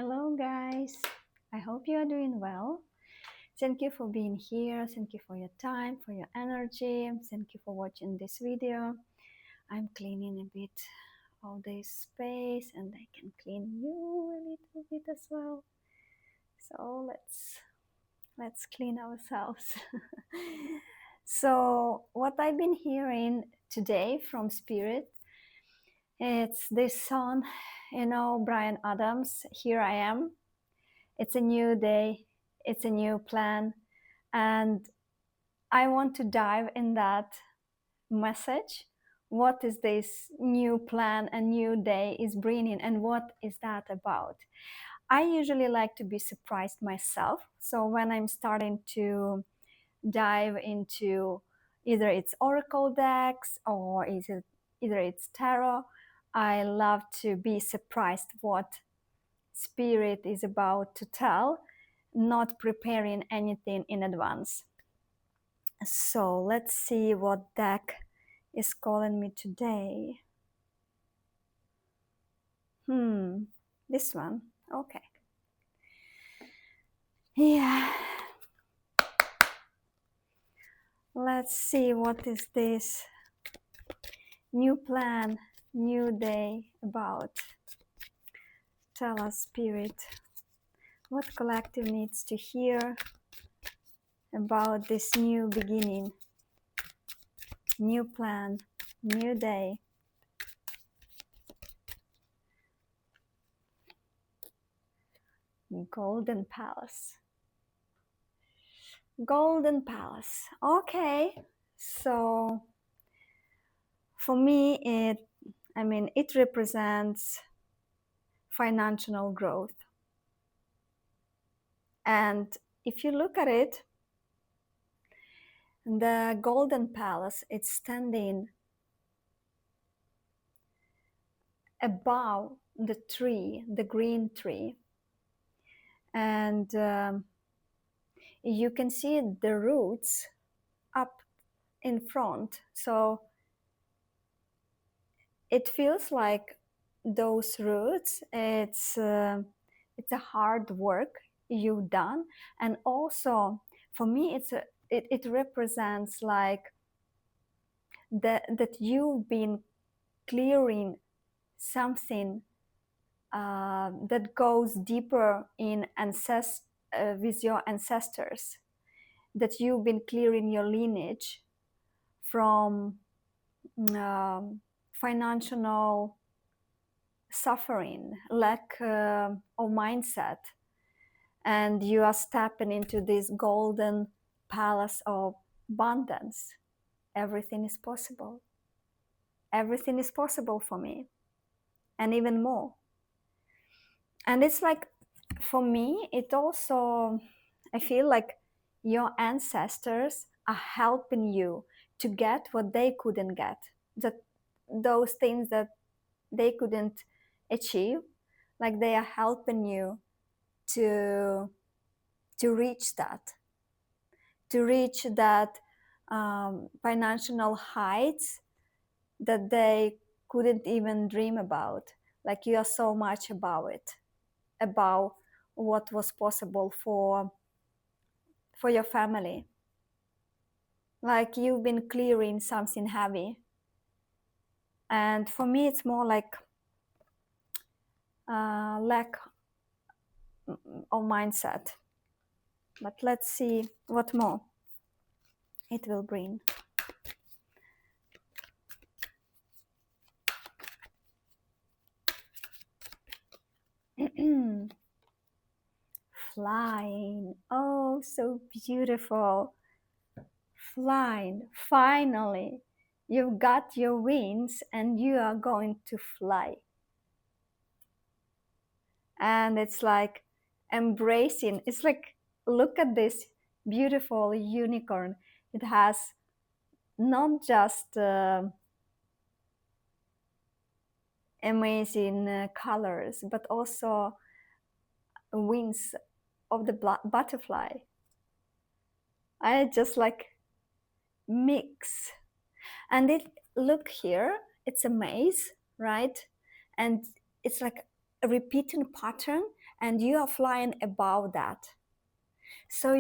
Hello, guys. I hope you are doing well. Thank you for being here. Thank you for your time, for your energy. Thank you for watching this video. I'm cleaning a bit of this space and I can clean you a little bit as well. So let's clean ourselves. So what I've been hearing today from Spirit, it's this song, Brian Adams, Here I Am. It's a new day, it's a new plan, and I want to dive in that message. What is this new plan, a new day is bringing, and what is that about? I usually like to be surprised myself. So when I'm starting to dive into either it's oracle decks or either it's tarot, I love to be surprised what Spirit is about to tell, not preparing anything in advance. So let's see what deck is calling me today. This one. Okay. Yeah. Let's see what is this new plan, new day about. Tell us, Spirit, what collective needs to hear about this new beginning, new plan, new day. Golden Palace. Golden Palace. Okay. So for me it represents financial growth. And if you look at it, the Golden Palace, it's standing above the tree, the green tree. And you can see the roots up in front. So it feels like those roots, it's a hard work you've done. And also for me, it represents like that you've been clearing something that goes deeper in with your ancestors, that you've been clearing your lineage from financial suffering, lack of mindset, and you are stepping into this golden palace of abundance. Everything is possible. Everything is possible for me, and even more. And it's like, for me, it also, I feel like your ancestors are helping you to get what they couldn't get, that those things that they couldn't achieve, like they are helping you to reach that, financial heights that they couldn't even dream about. Like you are so much about it, about what was possible for your family. Like you've been clearing something heavy. And for me, it's more like lack of mindset. But let's see what more it will bring. Flying. Oh, so beautiful. Flying. Finally, you've got your wings and you are going to fly. And it's like embracing. It's like, look at this beautiful unicorn. It has not just amazing colors, but also wings of the butterfly. I just like mix. And look here, it's a maze, right? And it's like a repeating pattern, and you are flying above that. So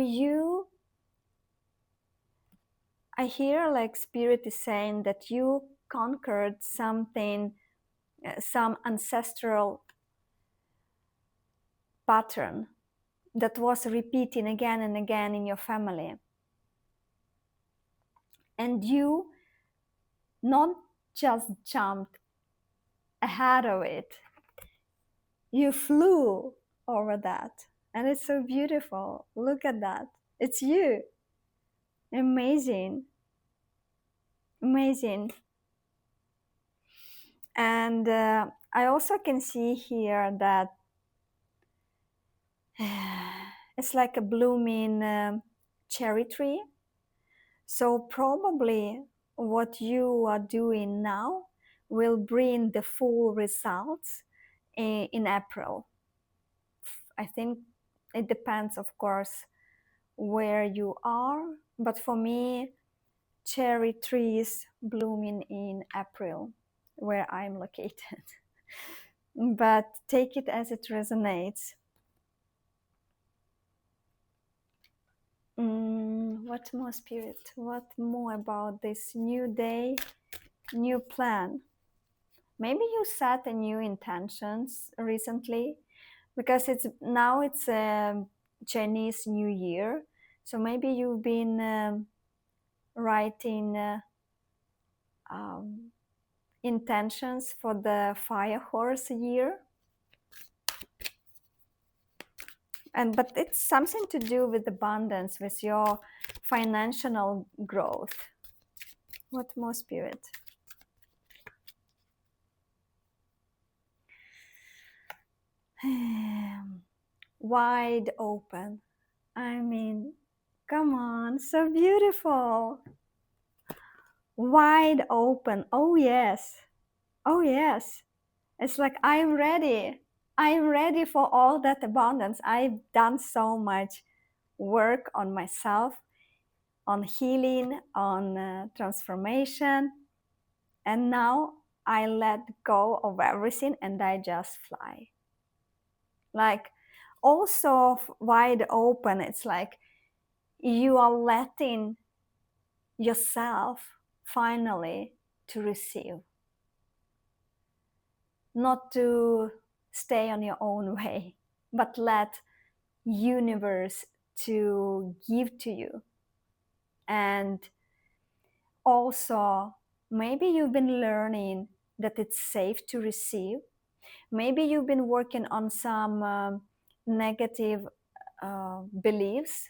I hear like Spirit is saying that you conquered something, some ancestral pattern that was repeating again and again in your family. And you not just jumped ahead of it, you flew over that. And it's so beautiful. Look at that. It's you. Amazing. Amazing. And I also can see here that it's like a blooming cherry tree. So probably what you are doing now will bring the full results in April. I think it depends, of course, where you are. But for me, cherry trees blooming in April, where I'm located. But take it as it resonates. What more, Spirit? What more about this new day, new plan? Maybe you set a new intentions recently, because it's a Chinese New Year. So maybe you've been writing intentions for the fire horse year. But it's something to do with abundance, with your financial growth. What more, Spirit? Wide open. I mean, come on, so beautiful. Wide open. Oh, yes. Oh, yes. It's like, I'm ready. I'm ready for all that abundance. I've done so much work on myself, on healing, on transformation. And now I let go of everything and I just fly. Like, also wide open, it's like you are letting yourself finally to receive, not to stay on your own way, but let universe to give to you. And also, maybe you've been learning that it's safe to receive. Maybe you've been working on some negative beliefs,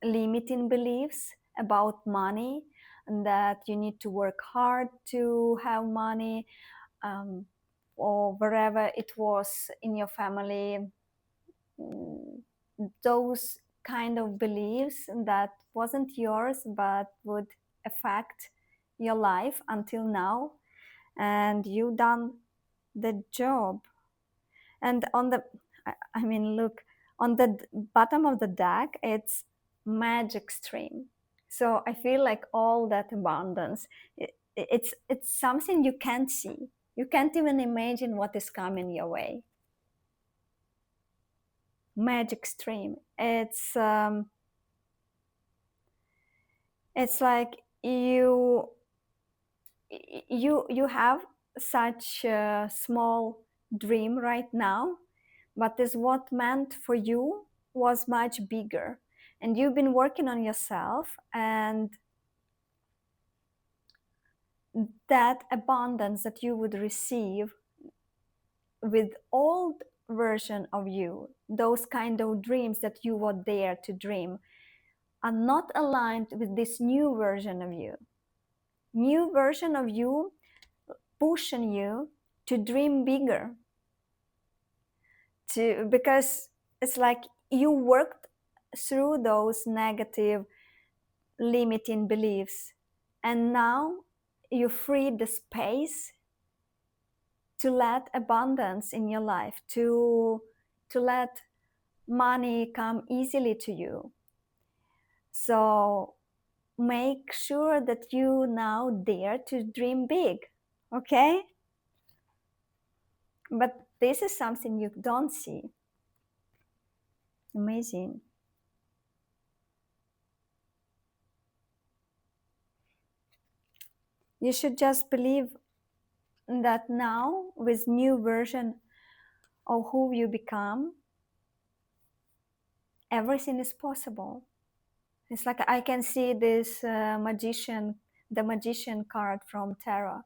limiting beliefs about money, and that you need to work hard to have money, or wherever it was in your family, those kind of beliefs that wasn't yours but would affect your life until now, and you done the job. And on the, I mean, look, on the bottom of the deck, it's magic stream. So I feel like all that abundance, it's something you can't see. You can't even imagine what is coming your way. Magic stream. It's like you have such a small dream right now, but is what meant for you was much bigger, and you've been working on yourself, and that abundance that you would receive with old version of you, those kind of dreams that you were there to dream, are not aligned with this new version of you. New version of you pushing you to dream bigger, because it's like you worked through those negative limiting beliefs, and now you free the space to let abundance in your life, to let money come easily to you. So make sure that you now dare to dream big, okay? But this is something you don't see. Amazing. You should just believe that now, with new version of who you become, everything is possible. It's like I can see this magician, the magician card from tarot,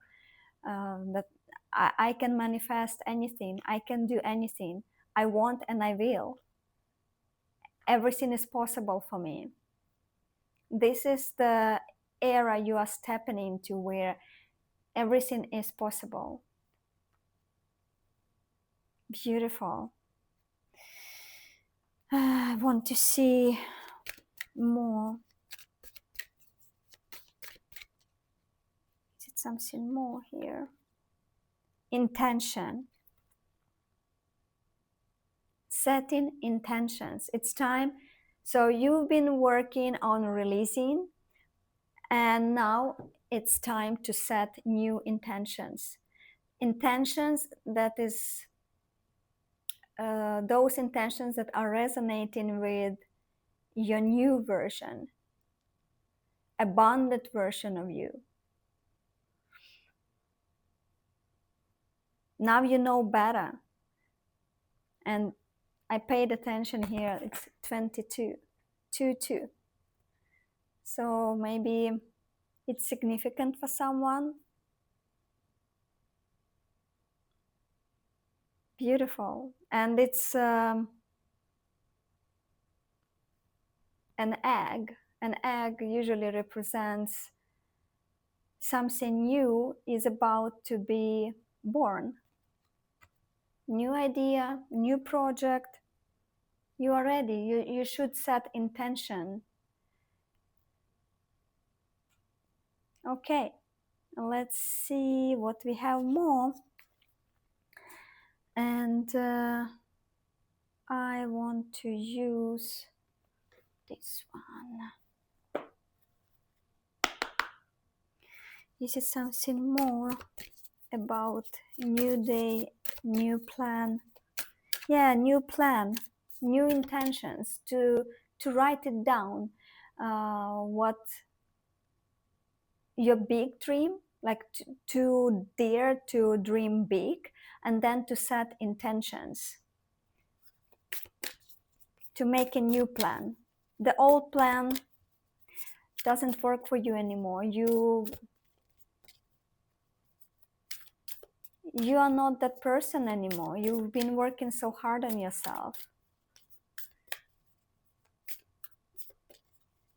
that I can manifest anything, I can do anything I want, and I will. Everything is possible for me. This is the era you are stepping into, where everything is possible. Beautiful. I want to see more. Is it something more here? Intention. Setting intentions. It's time. So you've been working on releasing, and now it's time to set new intentions. Intentions that is those intentions that are resonating with your new version, abundant version of you. Now you know better. And I paid attention here, it's 22, 2-2. So maybe it's significant for someone. Beautiful. And it's an egg. An egg usually represents something new is about to be born. New idea, new project. You are ready. You should set intention. Okay, let's see what we have more. And I want to use this one. This is something more about new day, new plan. Yeah, new plan, new intentions, to write it down. What your big dream, like to dare to dream big, and then to set intentions, to make a new plan. The old plan doesn't work for you anymore. You are not that person anymore. You've been working so hard on yourself.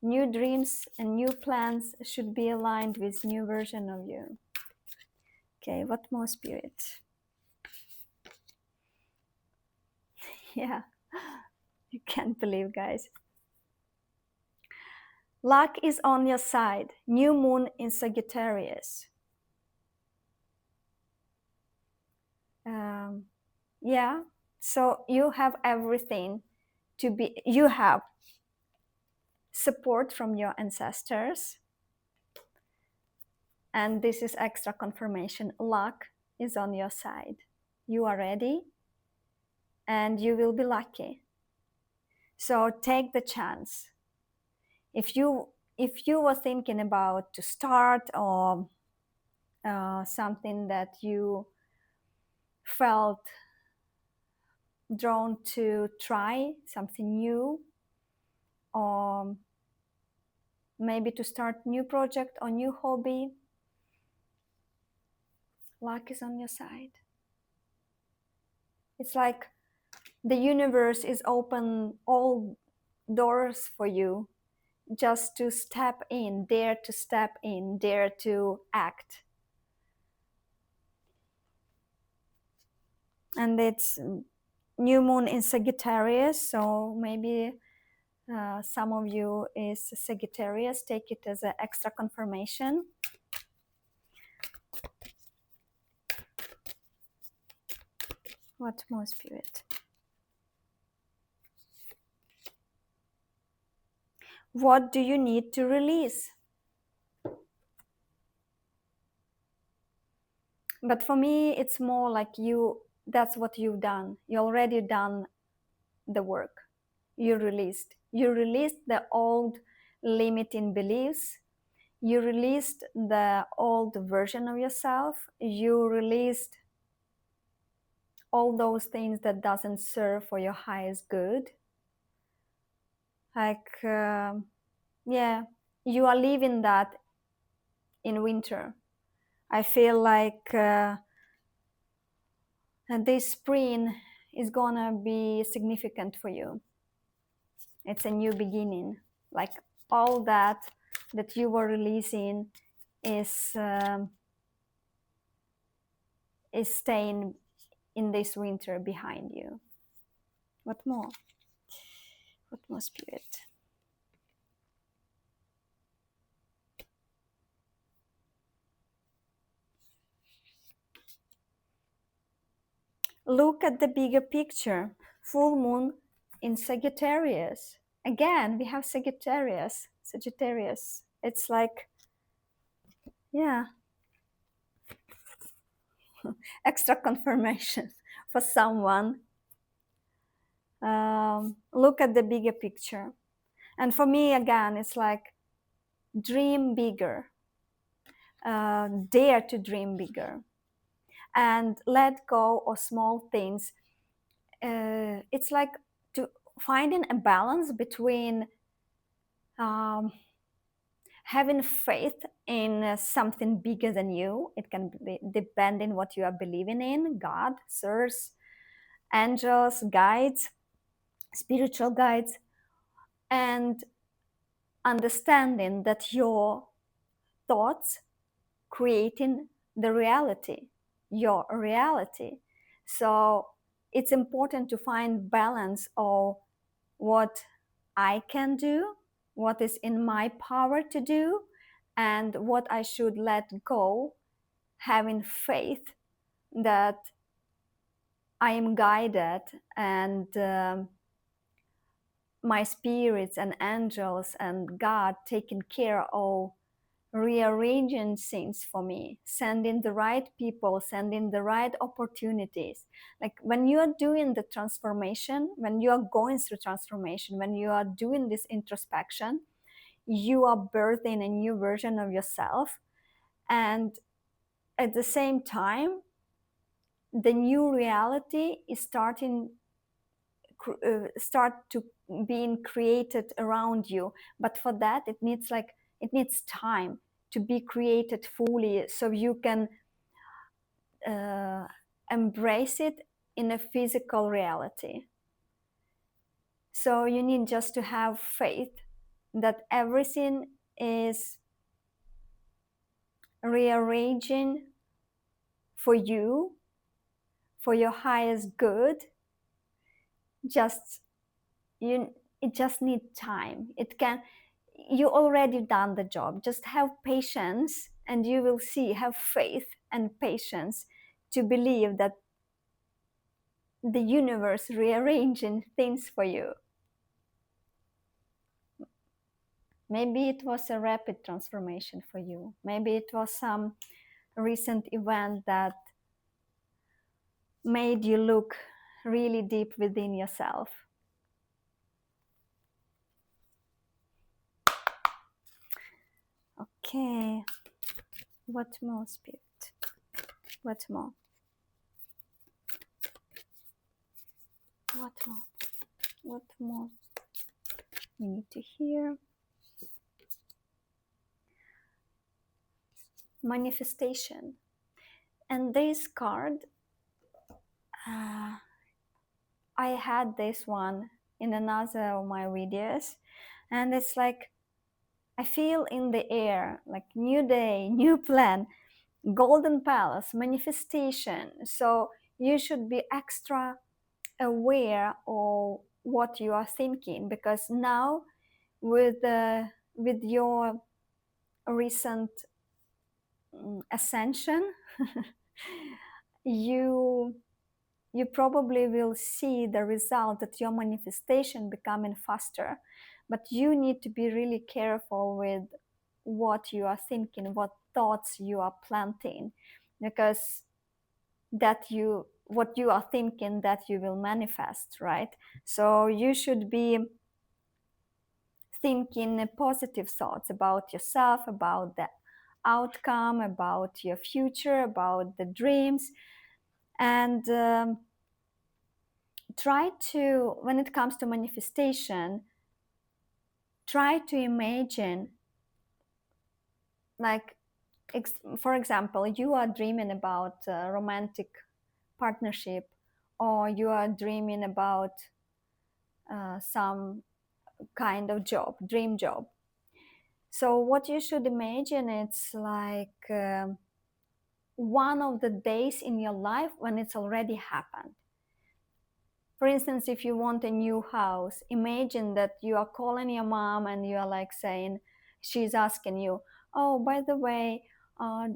New dreams and new plans should be aligned with new version of you. Okay, what more, Spirit? Yeah, you can't believe, guys. Luck is on your side. New moon in Sagittarius. Yeah, so you have everything to be, you have support from your ancestors, and this is extra confirmation. Luck is on your side. You are ready and you will be lucky. So take the chance. If you were thinking about to start, or something that you felt drawn to try, something new, or maybe to start new project or new hobby, luck is on your side. It's like the universe is open all doors for you, just to step in, dare to step in, dare to act. And it's new moon in Sagittarius, so maybe some of you is Sagittarius. Take it as an extra confirmation. What more, Spirit? What do you need to release? But for me, it's more like you that's what you've done. You already done the work. You released the old limiting beliefs. You released the old version of yourself. You released all those things that doesn't serve for your highest good. Like yeah, you are living that in winter. I feel like this spring is gonna be significant for you. It's a new beginning. Like all that you were releasing is staying in this winter behind you. What more? What more, Spirit? Look at the bigger picture. Full moon in Sagittarius. Again, we have Sagittarius. Sagittarius. It's like, yeah, extra confirmation for someone. Look at the bigger picture. And for me, again, it's like dream bigger, dare to dream bigger, and let go of small things. It's like to finding a balance between um, having faith in something bigger than you. It can be depending what you are believing in, God, source, angels, guides, spiritual guides, and understanding that your thoughts creating the reality, your reality. So it's important to find balance of what I can do, what is in my power to do, and what I should let go, having faith that I am guided, and my spirits and angels and God taking care of rearranging things for me, sending the right people, sending the right opportunities. Like when you are doing the transformation, when you are going through transformation, when you are doing this introspection, you are birthing a new version of yourself. And at the same time, the new reality is start to being created around you. But for that, it needs time to be created fully, so you can embrace it in a physical reality. So you need just to have faith that everything is rearranging for you, for your highest good. Just it just needs time. You already done the job. Just have patience, and you will see. Have faith and patience to believe that the universe rearranging things for you. Maybe it was a rapid transformation for you. Maybe it was some recent event that made you look really deep within yourself. Okay, what more, Spirit? What more? What more? What more we need to hear? Manifestation. And this card, I had this one in another of my videos, and it's like I feel in the air, like new day, new plan, golden palace, manifestation. So you should be extra aware of what you are thinking, because now with your recent ascension, you probably will see the result that your manifestation becoming faster. But you need to be really careful with what you are thinking, what thoughts you are planting, because that you what you are thinking that you will manifest, right? So you should be thinking positive thoughts about yourself, about the outcome, about your future, about the dreams, and try to, when it comes to manifestation, try to imagine, like, for example, you are dreaming about a romantic partnership, or you are dreaming about some kind of job, dream job. So what you should imagine, it's like one of the days in your life when it's already happened. For instance, if you want a new house, imagine that you are calling your mom and you are like saying, she's asking you, oh, by the way, uh,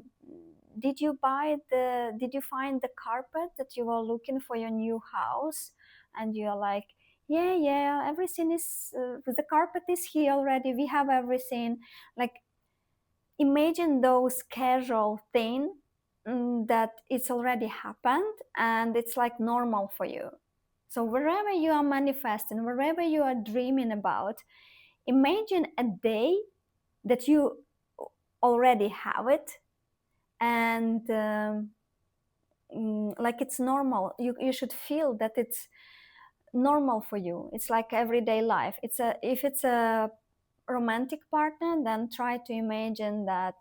did you find the carpet that you were looking for your new house? And you're like, yeah, everything is, the carpet is here already, we have everything. Like, imagine those casual things, that it's already happened and it's like normal for you. So wherever you are manifesting, wherever you are dreaming about, imagine a day that you already have it, and like it's normal. You should feel that it's normal for you. It's like everyday life. If it's a romantic partner, then try to imagine that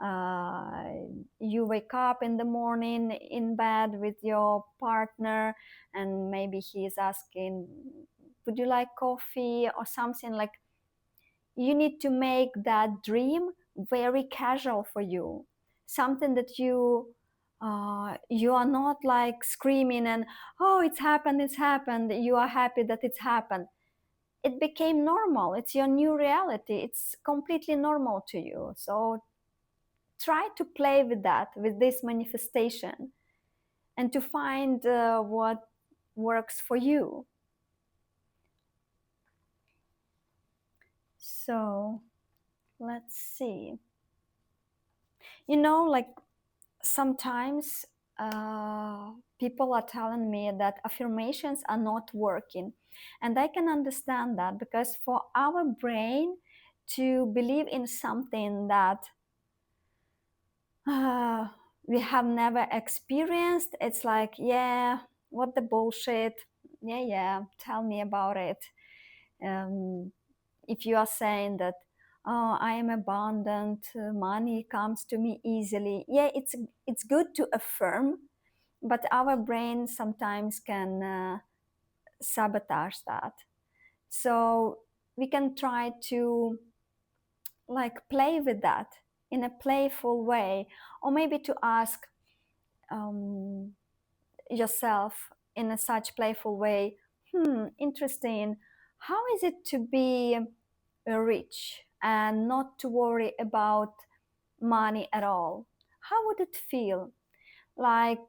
uh, you wake up in the morning in bed with your partner, and maybe he is asking, would you like coffee or something. Like, you need to make that dream very casual for you, something that you are not like screaming and, oh, it's happened, you are happy that it's happened. It became normal, it's your new reality, it's completely normal to you. So try to play with that, with this manifestation, and to find what works for you. So let's see. Like, sometimes people are telling me that affirmations are not working. And I can understand that, because for our brain to believe in something that uh, we have never experienced, it's like, yeah, what the bullshit. Yeah, tell me about it. If you are saying that, oh, I am abundant, money comes to me easily, yeah, it's good to affirm, but our brain sometimes can sabotage that. So we can try to, like, play with that in a playful way, or maybe to ask um, yourself in a such playful way, interesting, how is it to be rich and not to worry about money at all? How would it feel? Like,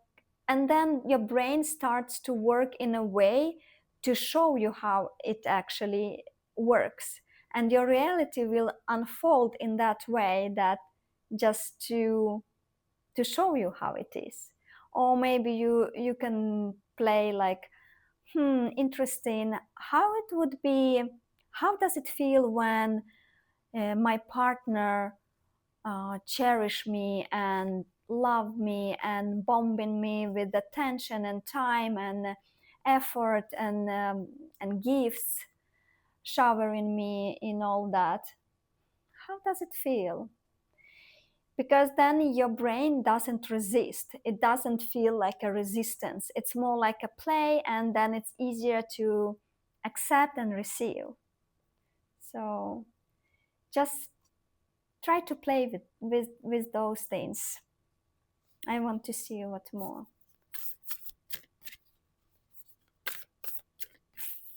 and then your brain starts to work in a way to show you how it actually works, and your reality will unfold in that way, that just to show you how it is. Or maybe you can play like, interesting, how it would be, how does it feel when my partner cherish me and love me and bombing me with attention and time and effort and gifts, showering me in all that? How does it feel? Because then your brain doesn't resist. It doesn't feel like a resistance. It's more like a play, and then it's easier to accept and receive. So just try to play with those things. I want to see what more.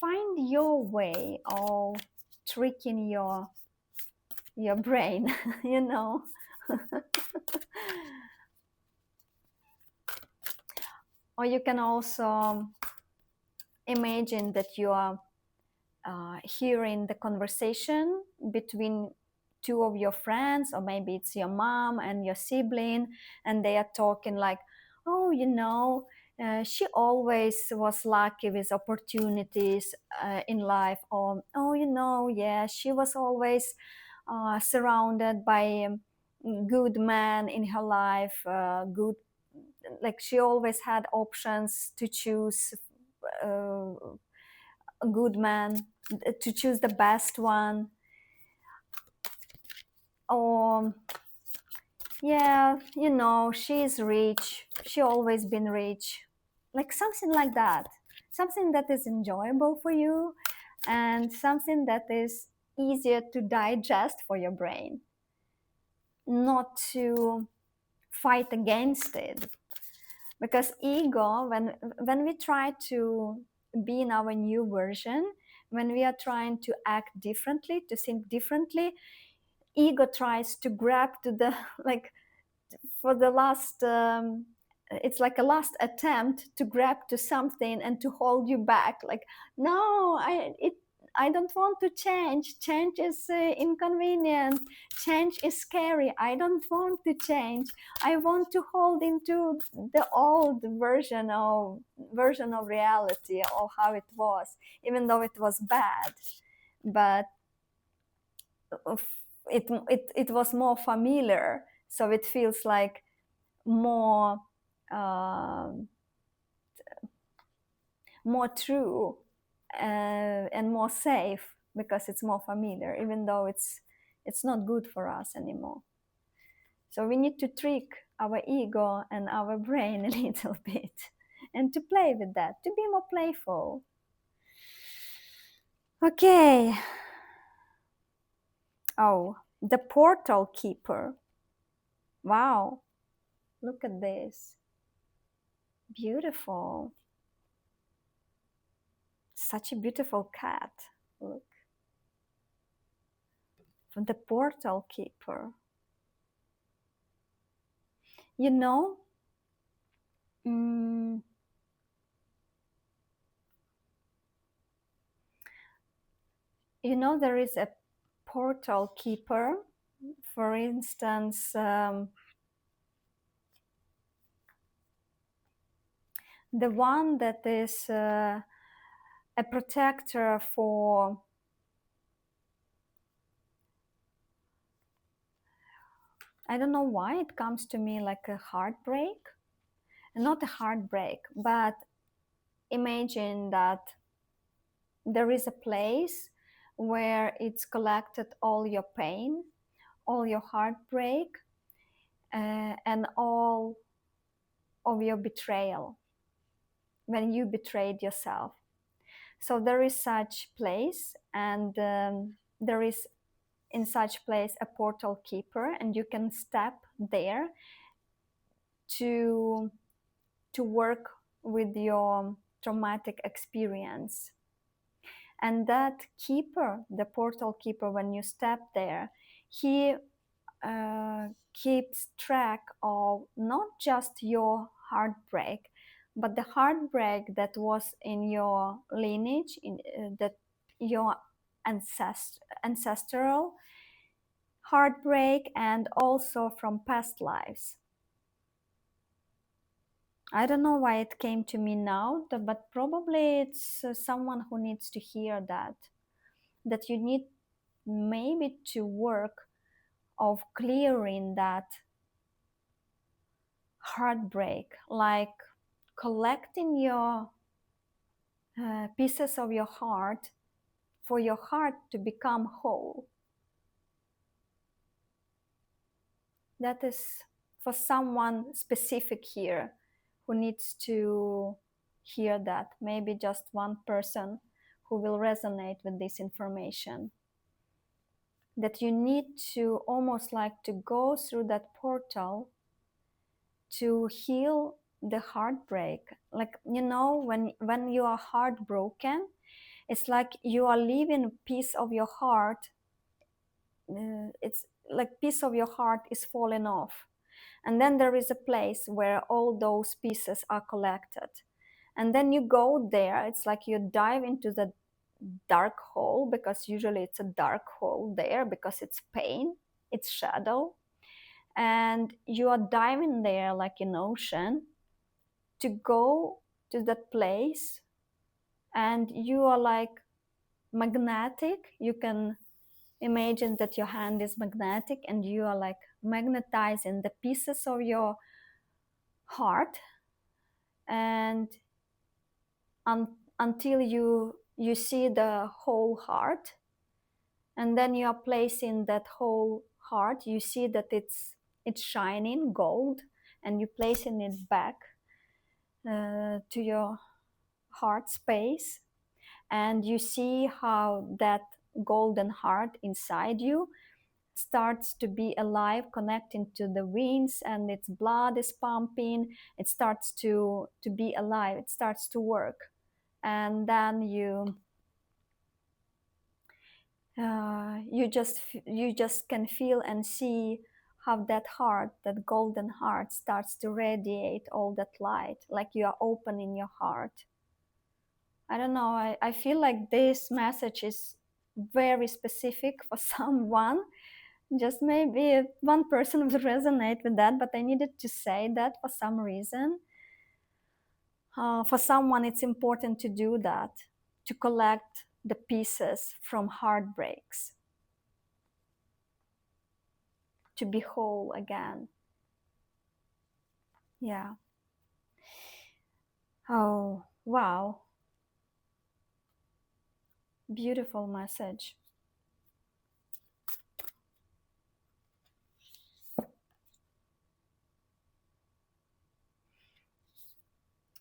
Find your way of tricking your brain, you know. Or you can also imagine that you are hearing the conversation between two of your friends, or maybe it's your mom and your sibling, and they are talking like, oh, She always was lucky with opportunities in life. Or, oh, yeah, she was always surrounded by good men in her life, good, like she always had options to choose uh, a good man, to choose the best one. Or, yeah, she's rich. She always been rich. Like something like that. Something that is enjoyable for you and something that is easier to digest for your brain, not to fight against it. Because ego, when we try to be in our new version, when we are trying to act differently, to think differently, ego tries to grab to the like for the last it's like a last attempt to grab to something and to hold you back, like, no, I don't want to change is inconvenient, change is scary, I don't want to change, I want to hold into the old version of reality or how it was, even though it was bad. But it was more familiar, so it feels like more um more true and more safe because it's more familiar, even though it's not good for us anymore. So we need to trick our ego and our brain a little bit and to play with that, to be more playful. Okay. Oh, the portal keeper. Wow, look at this. Beautiful. Such a beautiful cat. Look. From the portal keeper. You know, mm, there is a portal keeper. For instance, the one that is a protector for, I don't know why it comes to me like a heartbreak. Not a heartbreak, but imagine that there is a place where it's collected all your pain, all your heartbreak, and all of your betrayal when you betrayed yourself. So there is such place, and there is in such place a portal keeper, and you can step there to work with your traumatic experience. And that keeper, the portal keeper, when you step there, he keeps track of not just your heartbreak, but the heartbreak that was in your lineage, in that your ancestral heartbreak, and also from past lives. I don't know why it came to me now, but probably it's someone who needs to hear that you need maybe to work of clearing that heartbreak, like collecting your pieces of your heart for your heart to become whole. That is for someone specific here who needs to hear that. Maybe just one person who will resonate with this information. That you need to almost like to go through that portal to heal the heartbreak. Like, when you are heartbroken, it's like you are leaving a piece of your heart. It's like piece of your heart is falling off, and then there is a place where all those pieces are collected, and then you go there. It's like you dive into the dark hole, because usually it's a dark hole there because it's pain, it's shadow, and you are diving there like an ocean, to go to that place, and you are like magnetic. You can imagine that your hand is magnetic and you are like magnetizing the pieces of your heart, and until you see the whole heart, and then you are placing that whole heart, you see that it's shining gold, and you're placing it back to your heart space, and you see how that golden heart inside you starts to be alive, connecting to the veins, and its blood is pumping. It starts to be alive, it starts to work. And then you just can feel and see how that heart, that golden heart, starts to radiate all that light, like you are opening your heart. I don't know, I feel like this message is very specific for someone. Just maybe one person would resonate with that, but I needed to say that for some reason. For someone, it's important to do that, to collect the pieces from heartbreaks, to be whole again. Yeah. Oh, wow. Beautiful message.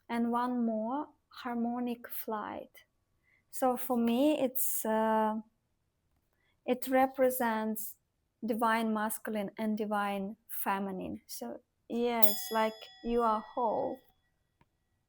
And one more, harmonic flight. So for me, it represents divine masculine and divine feminine. So yeah, it's like you are whole,